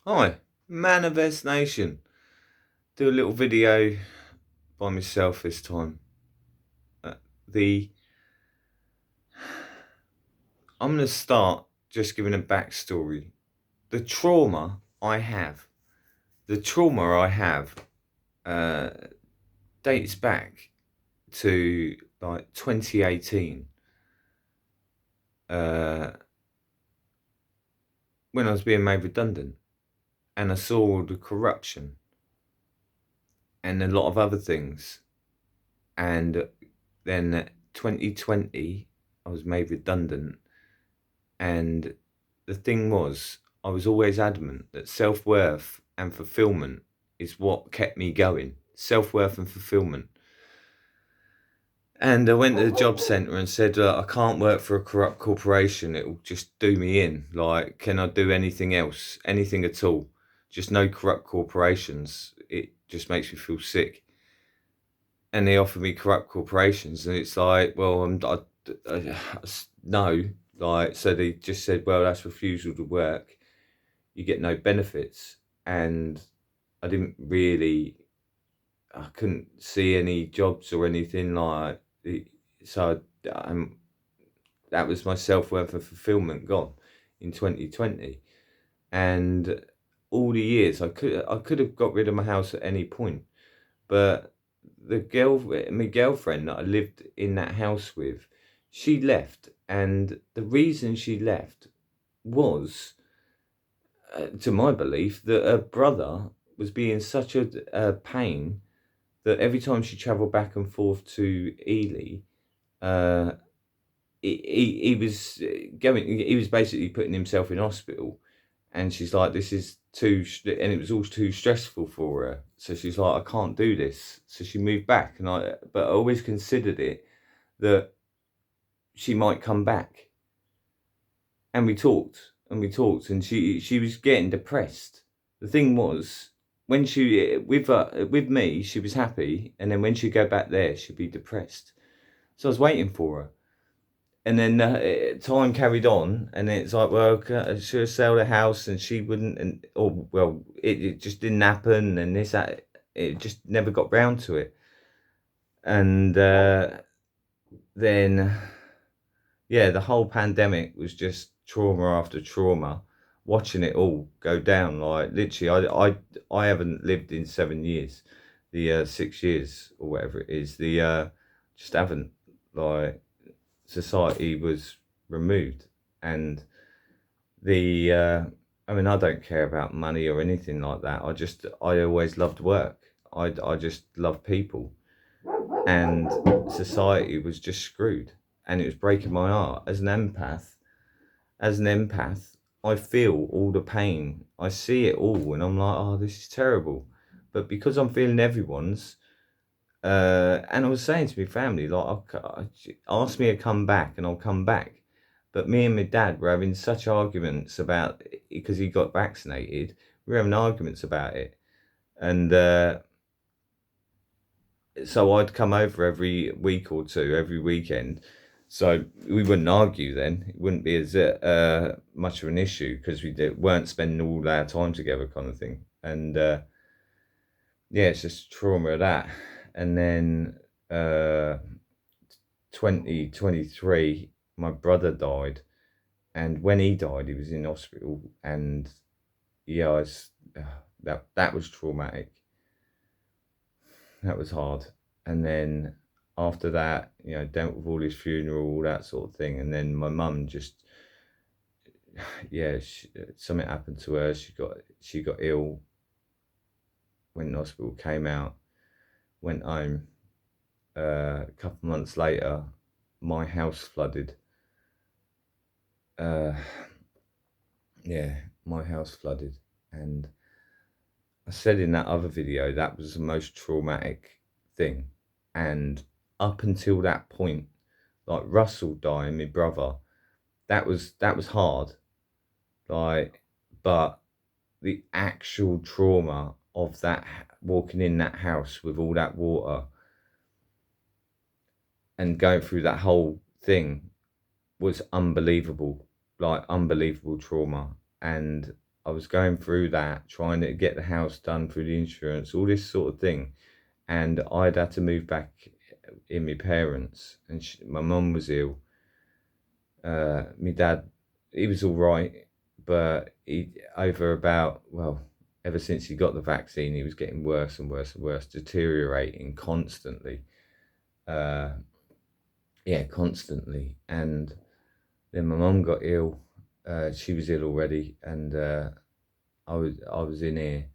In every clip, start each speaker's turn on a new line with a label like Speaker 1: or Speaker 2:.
Speaker 1: Hi, Manifest Nation. Do a little video by myself this time. Uh, the I'm going to start just giving a backstory. The trauma I have, the trauma I have, uh, dates back to like 2018, uh, when I was being made redundant, and I saw all the corruption and a lot of other things, and then 2020, I was made redundant. And the thing was, I was always adamant that self worth and fulfillment is what kept me going. Self worth and fulfillment. And I went to the job centre and said, I can't work for a corrupt corporation. It will just do me in. Like, can I do anything else? Anything at all? Just no corrupt corporations. It just makes me feel sick. And they offered me corrupt corporations. And it's like, well, no. Like, so they just said, well, that's refusal to work. You get no benefits. And I didn't really, I couldn't see any jobs or anything like it. So that was my self-worth and fulfillment gone in 2020. And all the years I could have got rid of my house at any point, but my girlfriend that I lived in that house with, she left, and the reason she left was, to my belief, that her brother was being such a pain that every time she travelled back and forth to Ely, uh, he was he was basically putting himself in hospital, and she's like, this is and it was all too stressful for her. So she's like, I can't do this. So she moved back, but I always considered it that she might come back. And we talked and we talked, and she was getting depressed. The thing was, when she with me, she was happy, and then when she'd go back there, she'd be depressed. So I was waiting for her, and then time carried on, and it's like, well, she'll sell the house, and she wouldn't, and or well, it just didn't happen, and it just never got round to it, and then yeah, the whole pandemic was just trauma after trauma. Watching it all go down, like literally, I haven't lived in 7 years, the 6 years or whatever it is. The just haven't, like, society was removed, and the I mean, I don't care about money or anything like that. I always loved work. I just love people, and society was just screwed, and it was breaking my heart as an empath. As an empath, I feel all the pain. I see it all, and I'm like, oh, this is terrible. But because I'm feeling everyone's, and I was saying to my family, like, ask me to come back, and I'll come back. But me and my dad were having such arguments about, because he got vaccinated. We were having arguments about it, and so I'd come over every week or two, every weekend. So we wouldn't argue then. It wouldn't be as much of an issue because weren't spending all our time together, kind of thing. And yeah, it's just trauma of that. And then 2023, my brother died. And when he died, he was in hospital. And yeah, that was traumatic. That was hard. And then after that, dealt with all his funeral, all that sort of thing. And then my mum just, yeah, something happened to her. She got ill, went in hospital, came out, went home. A couple months later, my house flooded. Uh, yeah, my house flooded. And I said in that other video, that was the most traumatic thing. And up until that point, like Russell dying, my brother, that was hard. Like, but the actual trauma of that, walking in that house with all that water and going through that whole thing was unbelievable. Like, unbelievable trauma. And I was going through that, trying to get the house done through the insurance, all this sort of thing. And I'd had to move back in my parents, and my mum was ill. My dad, he was all right, but ever since he got the vaccine, he was getting worse and worse and worse, deteriorating constantly. Uh, yeah, constantly. And then my mum got ill. She was ill already, and I was in here.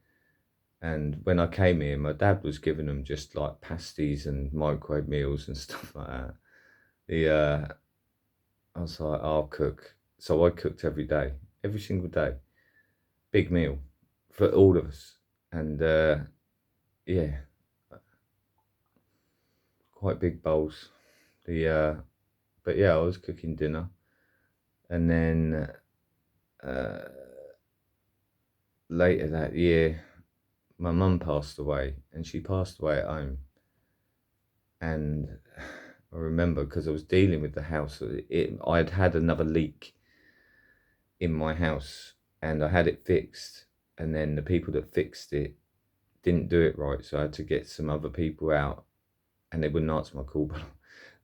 Speaker 1: And when I came here, my dad was giving them just like pasties and microwave meals and stuff like that. I was like, I'll cook. So I cooked every day, every single day, big meal for all of us. And yeah, quite big bowls. But yeah, I was cooking dinner, and then uh, later that year, my mum passed away, and she passed away at home. And I remember because I was dealing with the house, I'd had another leak in my house, and I had it fixed, and then the people that fixed it didn't do it right, so I had to get some other people out, and they wouldn't answer my call, but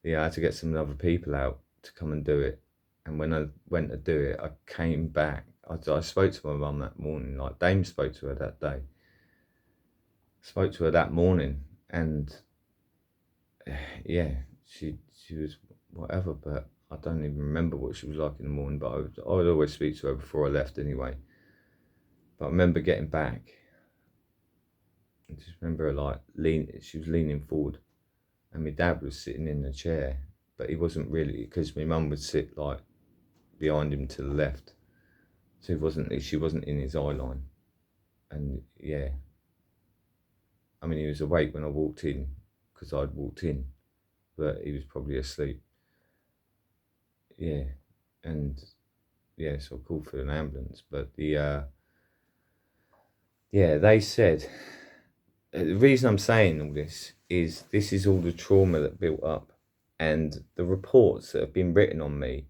Speaker 1: yeah, I had to get some other people out to come and do it. And when I went to do it, I came back. I spoke to my mum that morning, like Dame spoke to her that day. Spoke to her that morning, and yeah, she was whatever, but I don't even remember what she was like in the morning. But I would always speak to her before I left anyway. But I remember getting back. I just remember her like she was leaning forward, and my dad was sitting in the chair, but he wasn't really, because my mum would sit like behind him to the left, so she wasn't in his eye line. And yeah, I mean, he was awake when I walked in, because I'd walked in, but he was probably asleep. Yeah, and yeah, so I called for an ambulance. But yeah, they said the reason I'm saying all this is all the trauma that built up, and the reports that have been written on me.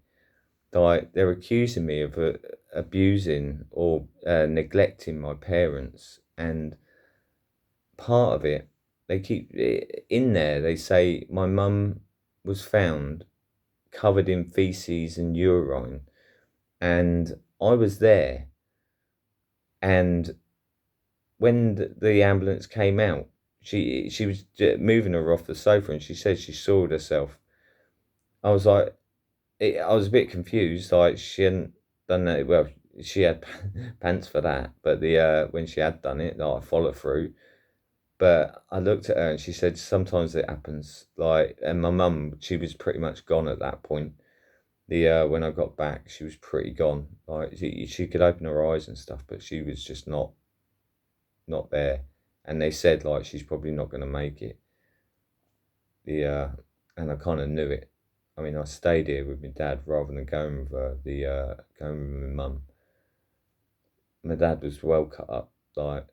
Speaker 1: Like, they're accusing me of abusing or neglecting my parents, and part of it, they keep in there. They say my mum was found covered in feces and urine, and I was there. And when the ambulance came out, she was moving her off the sofa, and she said she sawed herself. I was like, I was a bit confused. Like, she hadn't done that. Well, she had pants for that, but when she had done it, like, I followed through. But I looked at her, and she said sometimes it happens. Like, and my mum, she was pretty much gone at that point. When I got back, she was pretty gone. Like, she could open her eyes and stuff, but she was just not there. And they said like she's probably not going to make it. And I kind of knew it. I mean, I stayed here with my dad rather than going with her. Going with my mum. My dad was well cut up. Like,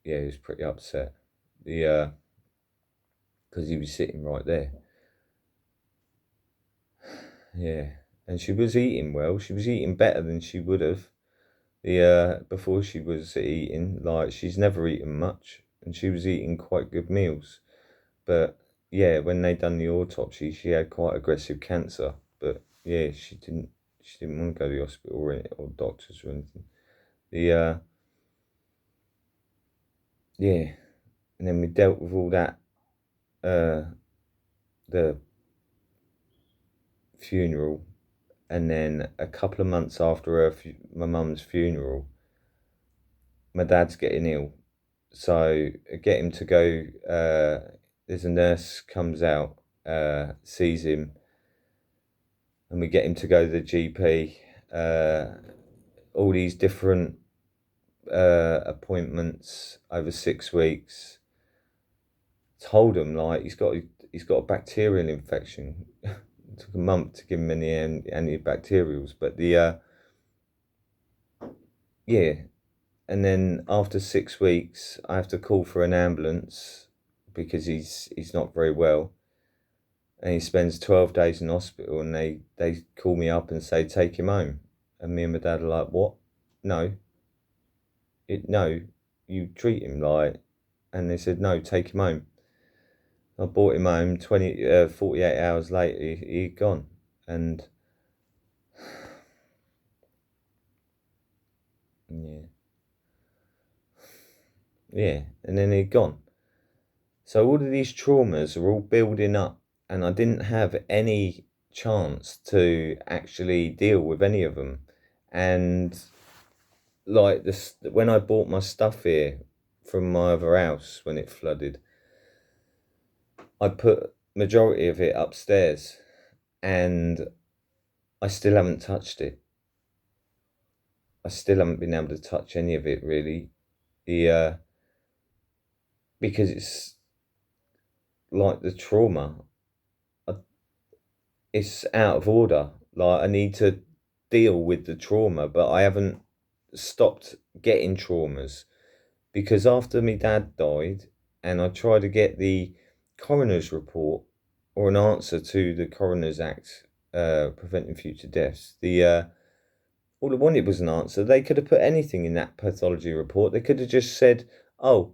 Speaker 1: yeah, he was pretty upset. Because he was sitting right there. Yeah, and she was eating well. She was eating better than she would have. Before she was eating, like, she's never eaten much, and she was eating quite good meals. But yeah, when they done the autopsy, she had quite aggressive cancer. But yeah, she didn't want to go to the hospital or doctors or anything. The Yeah, and then we dealt with all that. The funeral, and then a couple of months after my mum's funeral, my dad's getting ill. So I get him to go. There's a nurse comes out, sees him, and we get him to go to the GP. All these different appointments over 6 weeks. Told him like he's got a bacterial infection. It took a month to give him any antibacterials, but yeah. And then after 6 weeks, I have to call for an ambulance because he's not very well, and he spends 12 days in hospital. And they call me up and say take him home, and me and my dad are like, what? no, no, you treat him like, and they said, no, take him home. I brought him home, 48 hours later, he'd gone. And yeah, and then he'd gone. So all of these traumas are all building up, and I didn't have any chance to actually deal with any of them. And like this, when I bought my stuff here from my other house when it flooded, I put majority of it upstairs, and I still haven't touched it. I still haven't been able to touch any of it really. Because it's like the trauma, it's out of order. Like I need to deal with the trauma, but I haven't stopped getting traumas, because after my dad died and I tried to get the coroner's report or an answer to the Coroner's Act, preventing future deaths, all I wanted was an answer. They could have put anything in that pathology report. They could have just said, oh,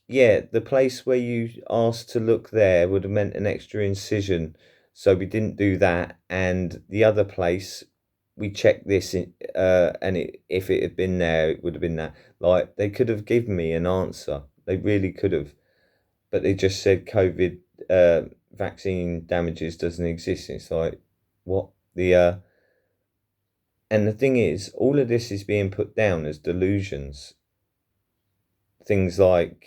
Speaker 1: yeah, the place where you asked to look there would have meant an extra incision, so we didn't do that. And the other place, we checked this, and if it had been there, it would have been that. Like, they could have given me an answer. They really could have. But they just said COVID vaccine damages doesn't exist. It's like, what? And the thing is, all of this is being put down as delusions. Things like,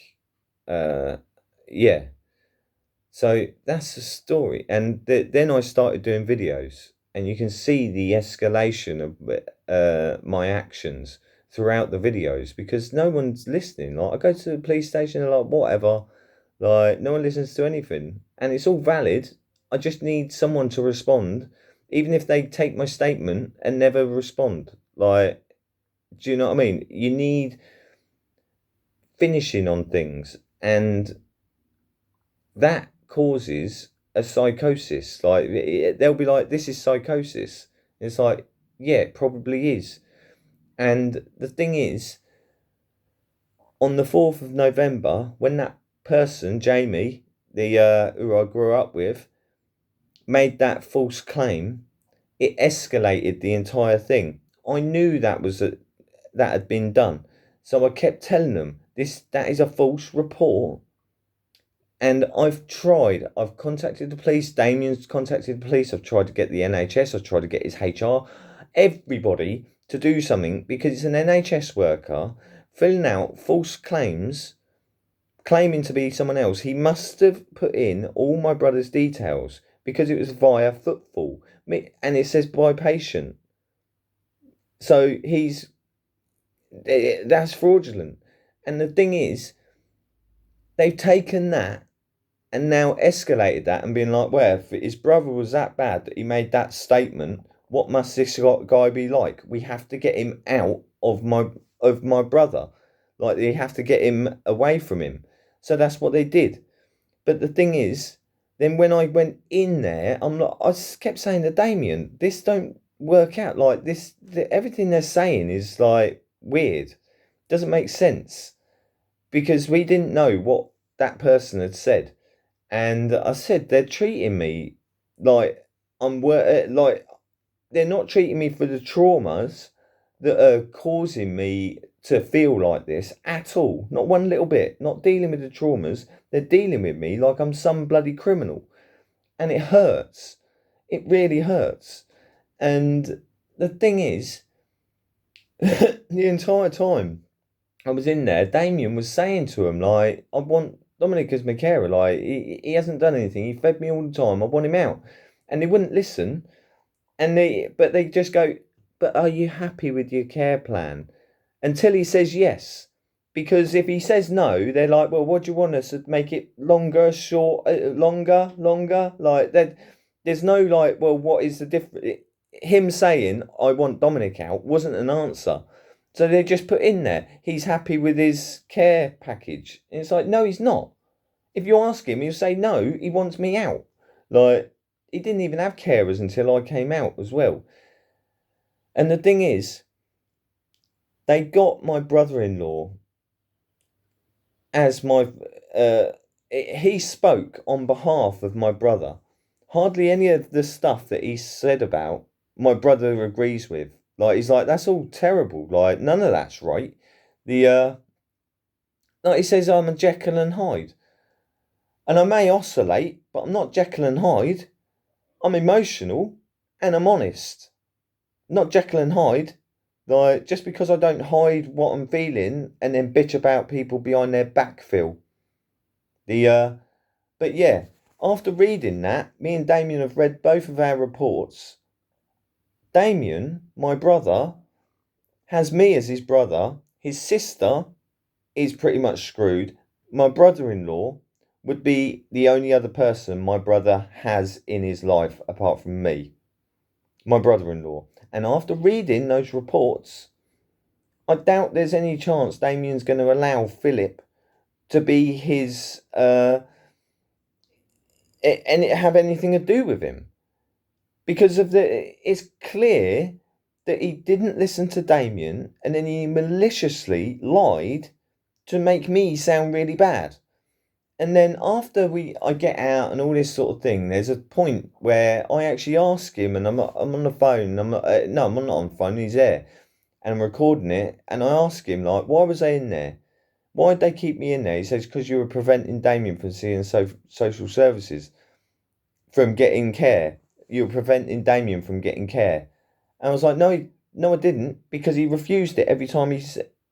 Speaker 1: yeah. So that's the story. And then I started doing videos, and you can see the escalation of my actions throughout the videos, because no one's listening. Like, I go to the police station and like, whatever, like, no one listens to anything, and it's all valid. I just need someone to respond, even if they take my statement and never respond. Like, do you know what I mean? You need finishing on things, and that causes a psychosis. Like, they'll be like, this is psychosis. It's like, yeah, it probably is. And the thing is, on the 4th of November, when that person, Jamie, the who I grew up with, made that false claim, it escalated the entire thing. I knew that that had been done. So I kept telling them, that is a false report. And I've contacted the police, Damien's contacted the police, I've tried to get the NHS, I've tried to get his HR, everybody to do something, because it's an NHS worker filling out false claims, claiming to be someone else. He must have put in all my brother's details, because it was via footfall, and it says by patient. So that's fraudulent. And the thing is, they've taken that and now escalated that and been like, well, if his brother was that bad that he made that statement, what must this guy be like? We have to get him out of my brother. Like, they have to get him away from him. So that's what they did. But the thing is, then when I went in there, I kept saying to Damien, this don't work out. Like, everything they're saying is like weird. Doesn't make sense. Because we didn't know what that person had said. And I said, they're treating me like like, they're not treating me for the traumas that are causing me to feel like this at all. Not one little bit. Not dealing with the traumas. They're dealing with me like I'm some bloody criminal. And it hurts. It really hurts. And the thing is, the entire time I was in there, Damien was saying to him, like, I want Dominic as my carer. Like, he hasn't done anything. He fed me all the time. I want him out. And they wouldn't listen. But they just go, but are you happy with your care plan? Until he says yes. Because if he says no, they're like, well, what do you want us to make it longer, short, longer? Like, there's no like, well, what is the difference? Him saying, I want Dominic out, wasn't an answer. So they just put in there, he's happy with his care package. And it's like, no, he's not. If you ask him, he'll say, no, he wants me out. Like, he didn't even have carers until I came out as well. And the thing is, they got my brother-in-law as my he spoke on behalf of my brother. Hardly any of the stuff that he said about my brother agrees with. Like, he's like, that's all terrible. Like, none of that's right. The like, he says I'm a Jekyll and Hyde, and I may oscillate, but I'm not Jekyll and Hyde. I'm emotional and I'm honest, not Jekyll and Hyde. Like, just because I don't hide what I'm feeling and then bitch about people behind their back, Phil. But yeah, after reading that, me and Damien have read both of our reports. Damien, my brother, has me as his brother. His sister is pretty much screwed. My brother-in-law would be the only other person my brother has in his life apart from me. My brother-in-law. And after reading those reports, I doubt there's any chance Damien's going to allow Philip to be his and it have anything to do with him, because it's clear that he didn't listen to Damien, and then he maliciously lied to make me sound really bad. And then after I get out and all this sort of thing, there's a point where I actually ask him, and I'm on the phone. I'm not on the phone. He's there, and I'm recording it, and I ask him, like, why was I in there? Why did they keep me in there? He says, because you were preventing Damien from seeing social services, from getting care. You were preventing Damien from getting care. And I was like, no, I didn't, because he refused it every time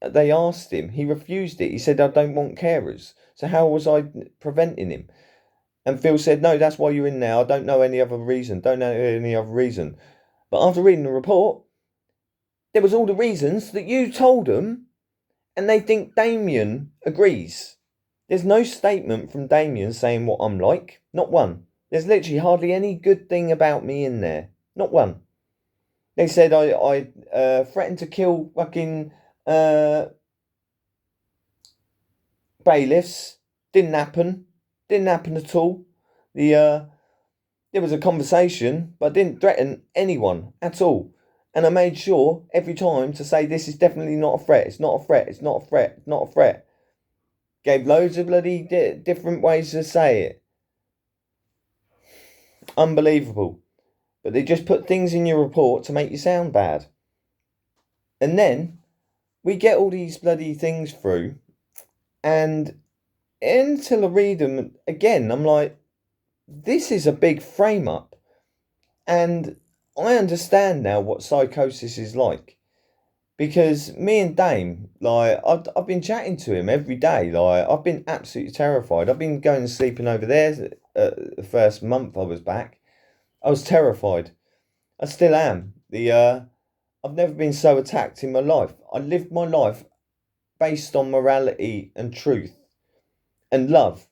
Speaker 1: they asked him. He refused it. He said, I don't want carers. So how was I preventing him? And Phil said, no, that's why you're in there. I don't know any other reason. Don't know any other reason. But after reading the report, there was all the reasons that you told them, and they think Damien agrees. There's no statement from Damien saying what I'm like. Not one. There's literally hardly any good thing about me in there. Not one. They said I threatened to kill fucking bailiffs. Didn't happen. Didn't happen at all. There was a conversation, but I didn't threaten anyone at all. And I made sure every time to say this is definitely not a threat. It's not a threat. It's not a threat. It's not a threat. Gave loads of bloody different ways to say it. Unbelievable. But they just put things in your report to make you sound bad. And then we get all these bloody things through, and until I read them again, I'm like, this is a big frame up. And I understand now what psychosis is like. Because me and Dame, like, I've been chatting to him every day. Like, I've been absolutely terrified. I've been going and sleeping over there the first month I was back. I was terrified. I still am. I've never been so attacked in my life. I lived my life based on morality and truth and love.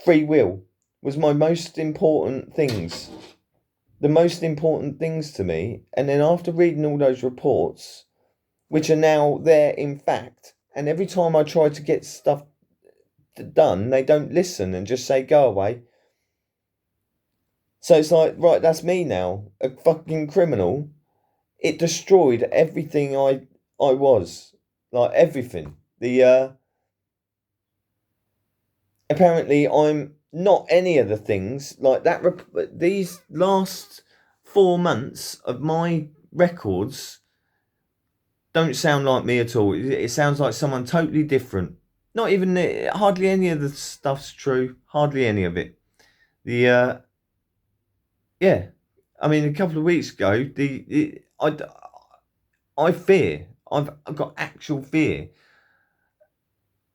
Speaker 1: Free will was my most important things. The most important things to me. And then after reading all those reports, which are now there in fact, and every time I try to get stuff done, they don't listen and just say, go away. So it's like, right, that's me now, a fucking criminal. It destroyed everything I was, like everything. Apparently I'm not any of the things like that. These last 4 months of my records don't sound like me at all. It sounds like someone totally different. Not even hardly any of the stuff's true. Hardly any of it. Yeah, I mean, a couple of weeks ago, I fear. I've got actual fear.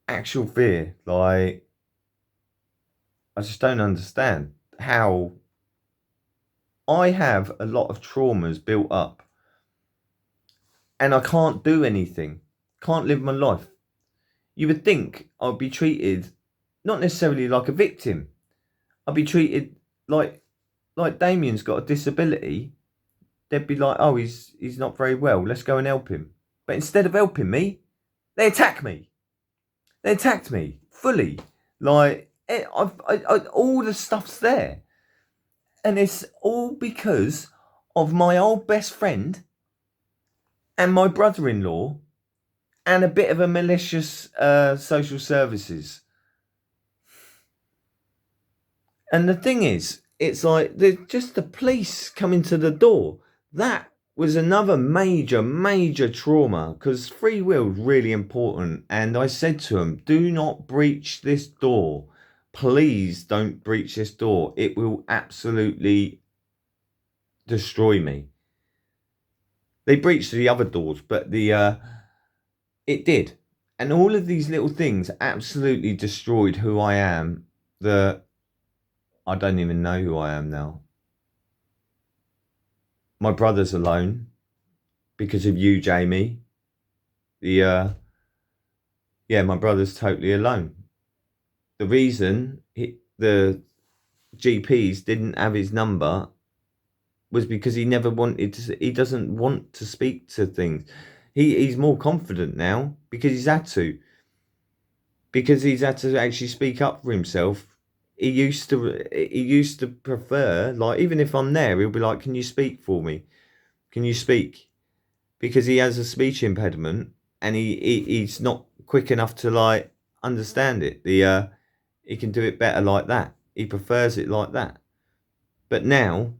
Speaker 1: Actual fear. Like, I just don't understand how I have a lot of traumas built up, and I can't do anything. Can't live my life. You would think I'd be treated not necessarily like a victim. I'd be treated like Damien's got a disability. They'd be like, oh, he's not very well. Let's go and help him. But instead of helping me, they attack me. They attacked me fully. Like, all the stuff's there. And it's all because of my old best friend and my brother-in-law, and a bit of a malicious social services. And the thing is, it's like just the police coming to the door. That was another major trauma, because free will is really important. And I said to him, do not breach this door. Please don't breach this door. It will absolutely destroy me. They breached the other doors, but it did. And all of these little things absolutely destroyed who I am. I don't even know who I am now. My brother's alone because of you, Jamie. My brother's totally alone. The reason the GPs didn't have his number was because he never wanted to. He doesn't want to speak to things. He's more confident now because he's had to. Because he's had to actually speak up for himself. He used to prefer, like, even if I'm there, he'll be like, can you speak for me? Can you speak? Because he has a speech impediment and he's not quick enough to, like, understand it. He can do it better like that. He prefers it like that. But now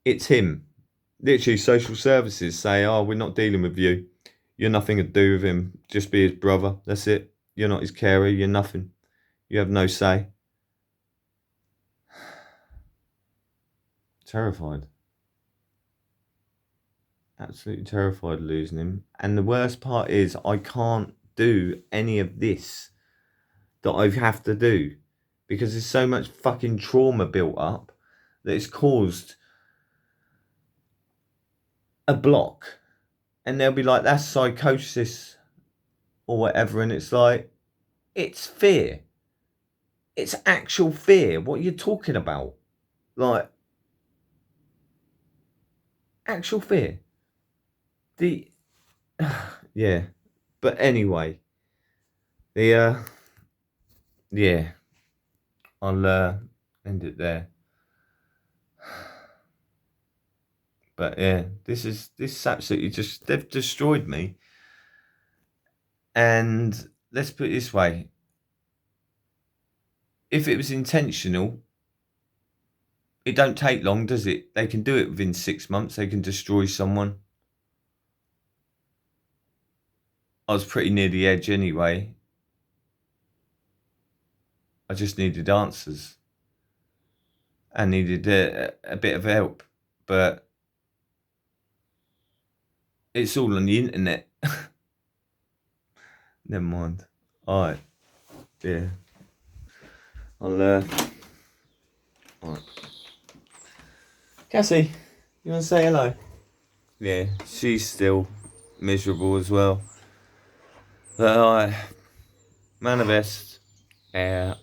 Speaker 1: it's him. Literally, social services say, oh, we're not dealing with you. You're nothing to do with him. Just be his brother. That's it. You're not his carer. You're nothing. You have no say. Terrified. Absolutely terrified of losing him. And the worst part is I can't do any of this that I have to do because there's so much fucking trauma built up that it's caused a block. And they'll be like, that's psychosis or whatever. And it's like, it's fear. It's actual fear. What are you talking about? Like, actual fear. Yeah. But anyway, yeah, I'll end it there. But yeah, this absolutely they've destroyed me. And let's put it this way. If it was intentional, it don't take long, does it? They can do it within 6 months. They can destroy someone. I was pretty near the edge anyway. I just needed answers. I needed a bit of help. But it's all on the internet. Never mind. Alright. Yeah. Alright. Cassie, you want to say hello? Yeah, she's still miserable as well. But alright. Manifest. Yeah.